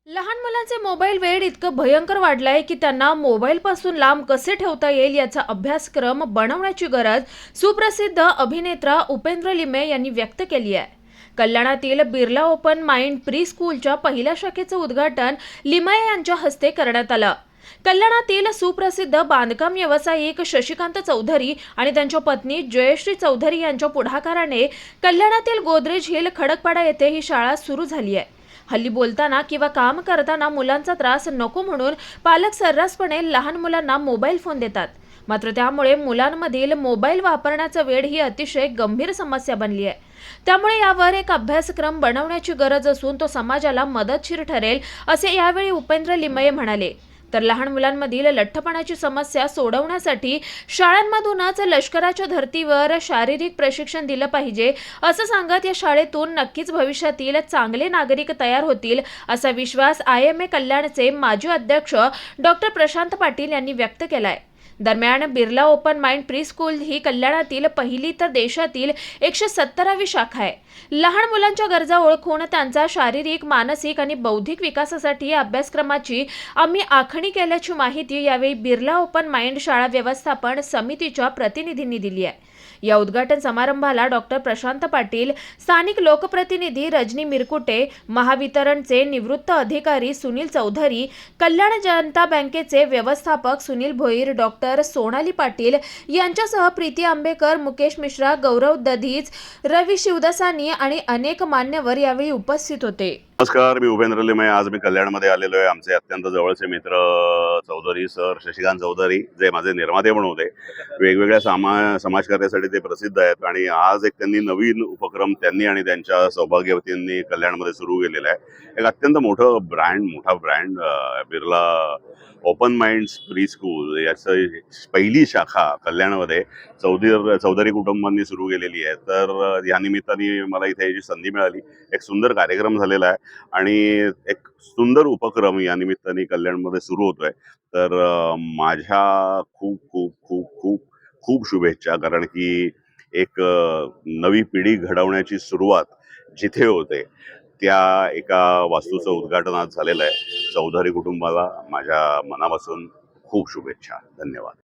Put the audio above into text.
लहान मुलांचे मोबाईल वेड इतकं भयंकर वाढलंय की त्यांना मोबाईलपासून लांब कसे ठेवता येईल याचा अभ्यासक्रम बनवण्याची गरज सुप्रसिद्ध अभिनेता उपेंद्र लिमे यांनी व्यक्त केली आहे। कल्याणातील बिर्ला ओपन माइंड प्री स्कूलच्या पहिल्या शाखेचं उद्घाटन लिमये यांच्या हस्ते करण्यात आलं। कल्याणातील सुप्रसिद्ध बांधकाम व्यावसायिक शशिकांत चौधरी आणि त्यांच्या पत्नी जयश्री चौधरी यांच्या पुढाकाराने कल्याणातील गोदरेज हिल खडकपाडा येथे ही शाळा सुरू झाली आहे। हल्ली बोलताना किंवा काम करताना मुलांचा त्रास नको म्हणून पालक सर्रासपणे लहान मुलांना मोबाईल फोन देतात। मात्र त्यामुळे मुलांमधील मोबाईल वापरण्याचा वेड ही अतिशय गंभीर समस्या बनली आहे। त्यामुळे यावर एक अभ्यासक्रम बनवण्याची गरज असून तो समाजाला मदतशीर ठरेल असे यावेळी उपेंद्र लिमये म्हणाले। तर लहान मुलांमधील लठ्ठपणाची समस्या सोडवण्यासाठी शाळांमधूनच लष्कराच्या धर्तीवर शारीरिक प्रशिक्षण दिलं पाहिजे असं सांगत या शाळेतून नक्कीच भविष्यातील चांगले नागरिक तयार होतील असा विश्वास IMA कल्याणचे माजी अध्यक्ष डॉक्टर प्रशांत पाटील यांनी व्यक्त केलाय। दरम्यान Birla open mind pre school ही कल्याणातील पहिली तर देशातील 170वी शाखा आहे। लहान मुलांच्या गरजा ओळखून त्यांचा शारीरिक, मानसिक आणि बौद्धिक विकासासाठी या अभ्यासक्रमाची आम्ही आखणी केल्याची माहिती यावेळी बिर्ला ओपन माइंड शाळा व्यवस्थापन समितीच्या प्रतिनिधींनी दिली आहे। या उद्घाटन समारंभाला डॉक्टर प्रशांत पाटील, स्थानिक लोकप्रतिनिधी रजनी मिरकुटे, महावितरणचे निवृत्त अधिकारी सुनील चौधरी, कल्याण जनता बँकेचे व्यवस्थापक सुनील भोईर, डॉक्टर सोनाली पाटील यांच्यासह प्रीती आंबेकर, मुकेश मिश्रा, गौरव दधीच, रवी शिवदासानी आणि अनेक मान्यवर यावेळी उपस्थित होते। नमस्कार, मी उपेंद्र लिमये। आज मी कल्याणमध्ये आलेलो आहे। आमचे अत्यंत जवळचे मित्र चौधरी सर, शशिकांत चौधरी, जे माझे निर्माते पण होते, वेगवेगळ्या समाजकार्यासाठी ते प्रसिद्ध आहेत आणि आज एक त्यांनी नवीन उपक्रम त्यांनी आणि त्यांच्या सौभाग्यवतींनी कल्याणमध्ये सुरू केलेला आहे। एक अत्यंत मोठा brand Birla open minds pre school याचं पहिली शाखा कल्याणमध्ये चौधरी कुटुंबांनी सुरू केलेली आहे। तर या निमित्ताने मला इथे याची संधी मिळाली। एक सुंदर कार्यक्रम झालेला आहे आणि एक सुंदर उपक्रम या निमित्ताने कल्याणमध्ये सुरू होतोय। तर माझ्या खूप खूप खूप खूप खूप शुभेच्छा, कारण की एक नवी पिढी घडवण्याची सुरुवात जिथे होते त्या एका वास्तूचं उद्घाटन आज झालेलं आहे। चौधरी कुटुंबाला माझ्या मनापासून खूप शुभेच्छा। धन्यवाद।